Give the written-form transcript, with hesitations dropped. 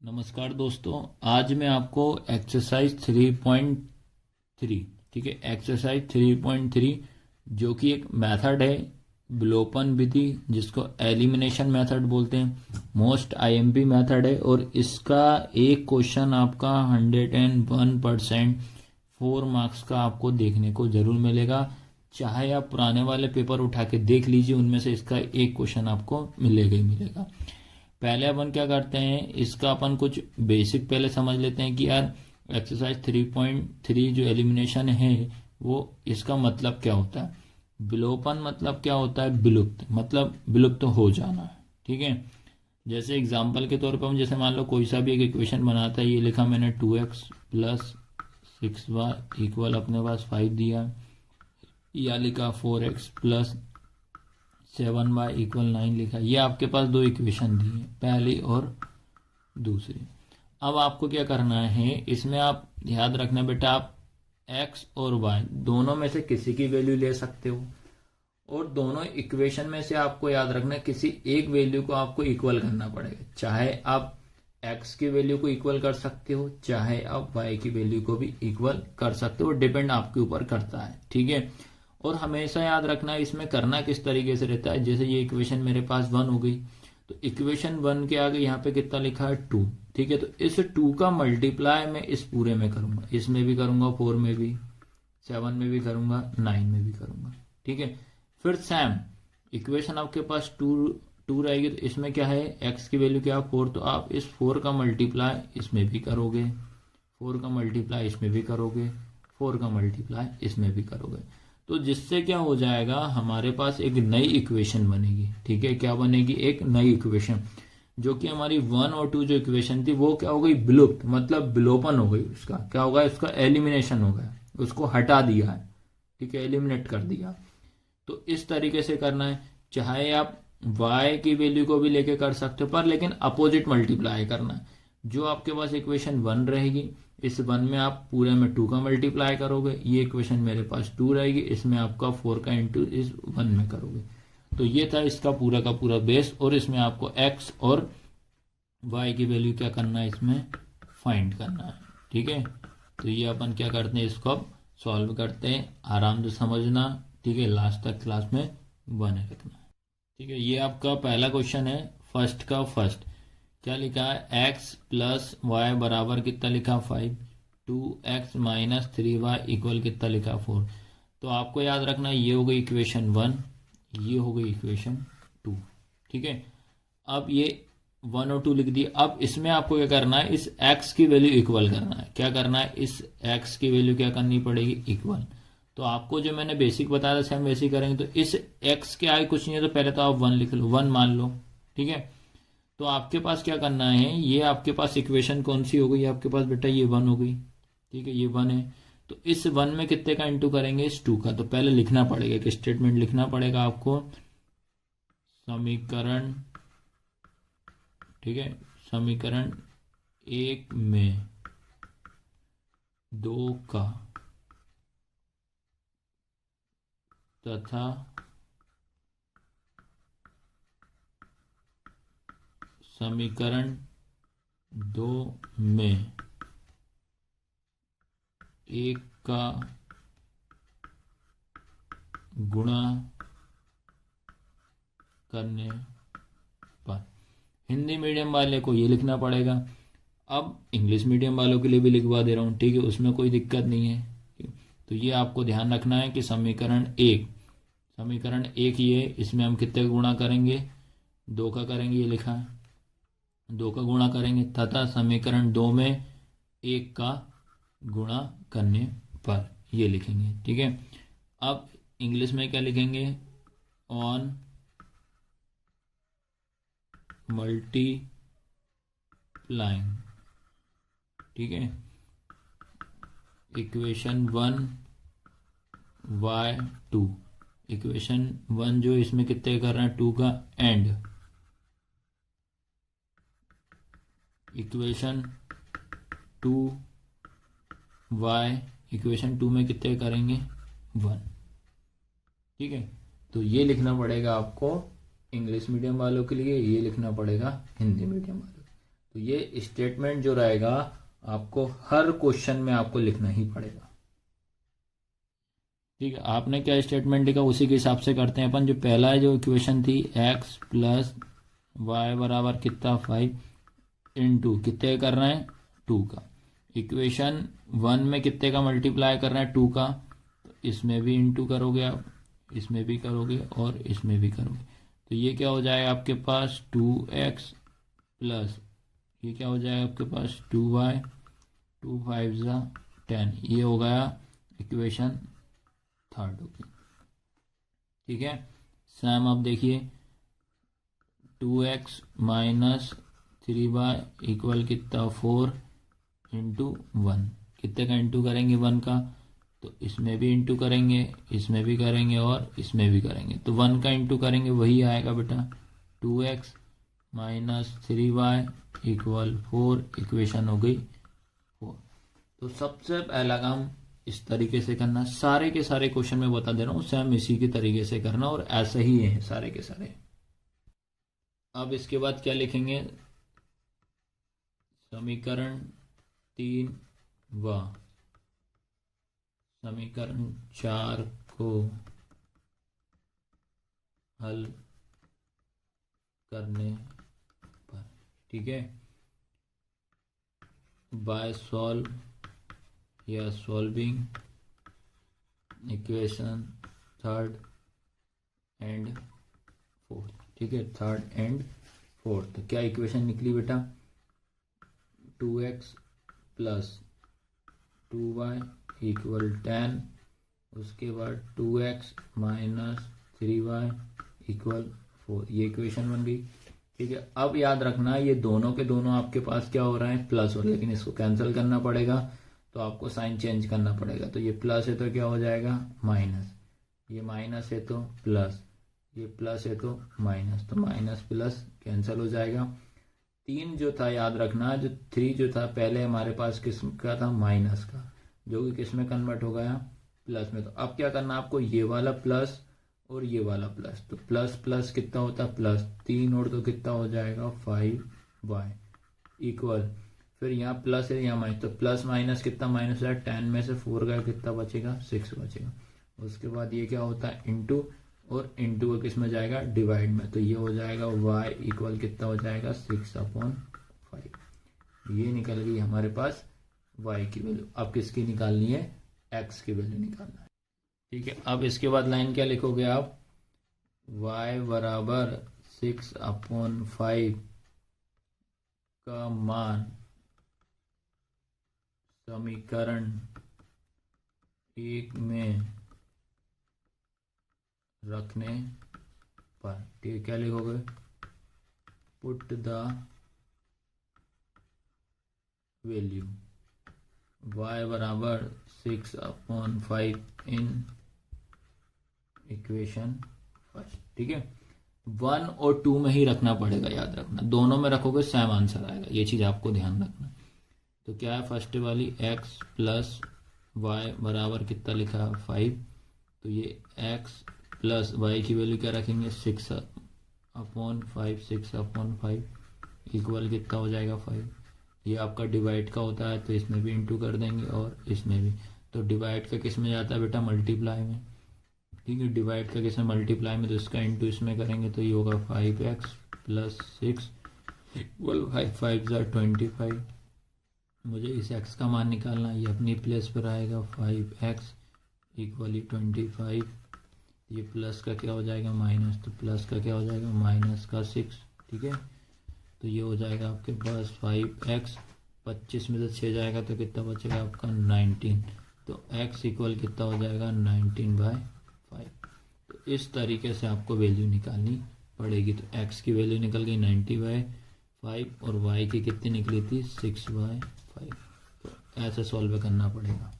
नमस्कार दोस्तों, आज मैं आपको एक्सरसाइज 3.3 ठीक है, एक्सरसाइज 3.3 जो कि एक मेथड है विलोपन विधि, जिसको एलिमिनेशन मेथड बोलते हैं। मोस्ट आईएमपी मेथड है और इसका एक क्वेश्चन आपका 101% 4 मार्क्स का आपको देखने को जरूर मिलेगा। चाहे आप पुराने वाले पेपर उठा के देख लीजिए, उनमें से इसका एक क्वेश्चन आपको मिलेगा ही मिलेगा। पहले अपन क्या करते हैं, इसका अपन कुछ बेसिक पहले समझ लेते हैं कि यार एक्सरसाइज 3.3 जो एलिमिनेशन है वो इसका मतलब क्या होता है। विलोपन मतलब क्या होता है, विलुप्त मतलब विलुप्त हो जाना। ठीक है, जैसे एग्जांपल के तौर पर हम जैसे मान लो कोई सा भी एक इक्वेशन बनाता है। ये लिखा मैंने 2x प्लस 6y इक्वल अपने पास 5 दिया, या लिखा 4x प्लस 7y इक्वल 9 लिखा। ये आपके पास दो इक्वेशन दी है, पहली और दूसरी। अब आपको क्या करना है, इसमें आप याद रखना बेटा, आप x और y दोनों में से किसी की वैल्यू ले सकते हो, और दोनों इक्वेशन में से आपको याद रखना किसी एक वैल्यू को आपको इक्वल करना पड़ेगा। चाहे आप x की वैल्यू को इक्वल कर सकते हो, चाहे आप y की वैल्यू को भी इक्वल कर सकते हो, डिपेंड आपके ऊपर करता है। ठीक है, और हमेशा याद रखना इसमें करना किस तरीके से रहता है। जैसे ये इक्वेशन मेरे पास 1 हो गई, तो इक्वेशन 1 के आगे यहाँ पे कितना लिखा है 2। ठीक है, तो इस 2 का मल्टीप्लाई मैं इस पूरे में करूंगा, इसमें भी करूंगा, 4 में भी, 7 में भी करूंगा, 9 में भी करूंगा। ठीक है, फिर सेम इक्वेशन आपके पास 2 रहेगी, तो इसमें क्या है, x की वैल्यू क्या है 4, तो आप इस 4 का मल्टीप्लाई इसमें भी करोगे, 4 का मल्टीप्लाई इसमें भी करोगे, 4 का मल्टीप्लाई इसमें भी करोगे। तो जिससे क्या हो जाएगा, हमारे पास एक नई इक्वेशन बनेगी। ठीक है, क्या बनेगी, एक नई इक्वेशन, जो कि हमारी 1 और 2 जो इक्वेशन थी वो क्या हो गई, विलुप्त मतलब विलोपन हो गई। उसका क्या होगा, उसका एलिमिनेशन हो गया, उसको हटा दिया है। ठीक है, एलिमिनेट कर दिया। तो इस तरीके से करना है। चाहे आप y की वैल्यू को भी लेके कर सकते हो, पर लेकिन अपोजिट मल्टीप्लाई करना है। जो आपके पास इक्वेशन 1 रहेगी, इस 1 में आप पूरे में 2 का मल्टीप्लाई करोगे। ये इक्वेशन मेरे पास 2 रहेगी, इसमें आपका 4 का इंटू इस 1 में करोगे। तो ये था इसका पूरा का पूरा बेस, और इसमें आपको x और y की वैल्यू क्या करना है, इसमें फाइंड करना है। ठीक है, तो ये अपन क्या करते हैं, इसको अब सॉल्व करते हैं। आराम से समझना, ठीक है, लास्ट तक क्लास में बने रखना। ठीक है, ये आपका पहला क्वेश्चन है, फर्स्ट का फर्स्ट। क्या लिखा है, x प्लस वाई बराबर कितना लिखा 5, 2x माइनस 3y इक्वल कितना लिखा 4। तो आपको याद रखना ये हो गई इक्वेशन 1, ये हो गई इक्वेशन 2। ठीक है, अब ये 1 और 2 लिख दिए। अब इसमें आपको क्या करना है, इस x की वैल्यू इक्वल करना है। क्या करना है, इस x की वैल्यू क्या करनी पड़ेगी, इक्वल। तो आपको जो मैंने बेसिक बताया था सेम वैसे ही करेंगे। तो इस x के आगे कुछ नहीं है, तो पहले तो आप 1 लिख लो, 1 मान लो। ठीक है, तो आपके पास क्या करना है, ये आपके पास इक्वेशन कौन सी हो गई आपके पास बेटा, ये 1 हो गई। ठीक है, ये 1 है, तो इस 1 में कितने का इंटू करेंगे, इस 2 का। तो पहले लिखना पड़ेगा, एक स्टेटमेंट लिखना पड़ेगा आपको, समीकरण, ठीक है, समीकरण 1 में 2 का तथा समीकरण 2 में 1 का गुणा करने पर। हिंदी मीडियम वाले को ये लिखना पड़ेगा। अब इंग्लिश मीडियम वालों के लिए भी लिखवा दे रहा हूँ, ठीक है, उसमें कोई दिक्कत नहीं है। तो ये आपको ध्यान रखना है कि समीकरण 1 ये, इसमें हम कितने गुणा करेंगे, 2 का करेंगे, ये लिखा है 2 का गुणा करेंगे, तथा समीकरण 2 में 1 का गुणा करने पर, ये लिखेंगे। ठीक है, अब इंग्लिश में क्या लिखेंगे, ऑन मल्टीप्लाइंग। ठीक है, इक्वेशन 1 y2, इक्वेशन 1 जो इसमें कितने कर रहे हैं, 2 का, एंड इक्वेशन 2y, इक्वेशन 2 में कितने करेंगे, 1। ठीक है, तो ये लिखना पड़ेगा आपको इंग्लिश मीडियम वालों के लिए, ये लिखना पड़ेगा हिंदी मीडियम वालों। तो ये स्टेटमेंट जो रहेगा आपको हर क्वेश्चन में आपको लिखना ही पड़ेगा। ठीक है, आपने क्या स्टेटमेंट लिखा उसी के हिसाब से करते हैं अपन। जो पहला है जो इक्वेशन थी x प्लस वाई बराबर कितना 5 इंटू कितने कर रहे हैं 2 का। इक्वेशन 1 में कितने का मल्टीप्लाई कर रहे हैं 2 का, तो इसमें भी इंटू करोगे आप, इसमें भी करोगे और इसमें भी करोगे। तो ये क्या हो जाएगा आपके पास 2x प्लस ये क्या हो जाएगा आपके पास 2y 2 5 10। ये हो गया इक्वेशन थर्ड होगी। ठीक है, सम अब देखिए 2x माइनस 3y इक्वल कितना 4 इंटू 1। कितने का इंटू करेंगे 1 का, तो इसमें भी इंटू करेंगे, इसमें भी करेंगे और इसमें भी करेंगे। तो 1 का इंटू करेंगे वही आएगा बेटा 2x minus 3y equal 4। Equation हो गई 4। तो सबसे पहला काम इस तरीके से करना। सारे के सारे क्वेश्चन में बता दे रहा हूँ सेम इसी के तरीके से करना और ऐसे ही है सारे के सारे। अब इसके बाद क्या लिखेंगे, समीकरण 3 व समीकरण 4 को हल करने पर, ठीक है, बाय सॉल्व या solving equation third and fourth. ठीक है, थर्ड एंड फोर्थ। तो क्या इक्वेशन निकली बेटा 2x प्लस 2y इक्वल 10। उसके बाद 2x माइनस 3y इक्वल 4। ये इक्वेशन बन गई। ठीक है, अब याद रखना ये दोनों के दोनों आपके पास क्या हो रहा है प्लस हो रहा है, लेकिन इसको कैंसिल करना पड़ेगा तो आपको साइन चेंज करना पड़ेगा। तो ये प्लस है तो क्या हो जाएगा माइनस, ये माइनस है तो प्लस, ये प्लस है तो माइनस, तो माइनस प्लस कैंसिल हो जाएगा। 3 जो था याद रखना, जो 3 जो था पहले हमारे पास किस का था माइनस का, जो कि किस में कन्वर्ट हो गया प्लस में। तो अब क्या करना आपको, ये वाला प्लस और ये वाला प्लस, तो प्लस प्लस कितना होता है प्लस 3 और तो कितना हो जाएगा 5y इक्वल, फिर यहाँ प्लस है यहाँ माइनस, तो प्लस माइनस कितना माइनस है 10 में से 4 गया कितना बचेगा 6 बचेगा। उसके बाद ये क्या होता है इंटू, और इंटू का किस में जाएगा डिवाइड में, तो ये हो जाएगा y इक्वल कितना हो जाएगा 6/5। ये निकल गई हमारे पास y की वैल्यू। अब किसकी निकालनी है x की वैल्यू निकालना है। ठीक है, अब इसके बाद लाइन क्या लिखोगे आप, y बराबर 6/5 का मान समीकरण 1 में रखने पर। ठीक है, क्या लिखोगे, पुट द वैल्यू y बराबर 6/5 इन इक्वेशन फर्स्ट। ठीक है, 1 और 2 में ही रखना पड़ेगा, याद रखना दोनों में रखोगे सेम आंसर आएगा, ये चीज आपको ध्यान रखना। तो क्या है फर्स्ट वाली x प्लस वाई बराबर कितना लिखा है 5, तो ये x प्लस वाई की वैल्यू क्या रखेंगे 6/5 6/5 इक्वल कितना हो जाएगा 5। ये आपका डिवाइड का होता है तो इसमें भी इंटू कर देंगे और इसमें भी, तो डिवाइड का किस में जाता है बेटा मल्टीप्लाई में। ठीक है, डिवाइड का किस में मल्टीप्लाई में, तो इसका इंटू इसमें करेंगे तो ये होगा 5x प्लस 6 इक्वल 5 × 25। मुझे इस x का मान निकालना है, ये अपनी प्लेस पर आएगा 5x इक्वली 25। ये प्लस का क्या हो जाएगा माइनस, तो प्लस का क्या हो जाएगा माइनस का 6। ठीक है, तो ये हो जाएगा आपके पास 5x 25 में से 6 जाएगा तो कितना बचेगा आपका 19। तो x इक्वल कितना हो जाएगा 19/5। तो इस तरीके से आपको वैल्यू निकालनी पड़ेगी। तो x की वैल्यू निकल गई 90/5 और y की कितनी निकली थी 6/5। तो ऐसे सॉल्व करना पड़ेगा।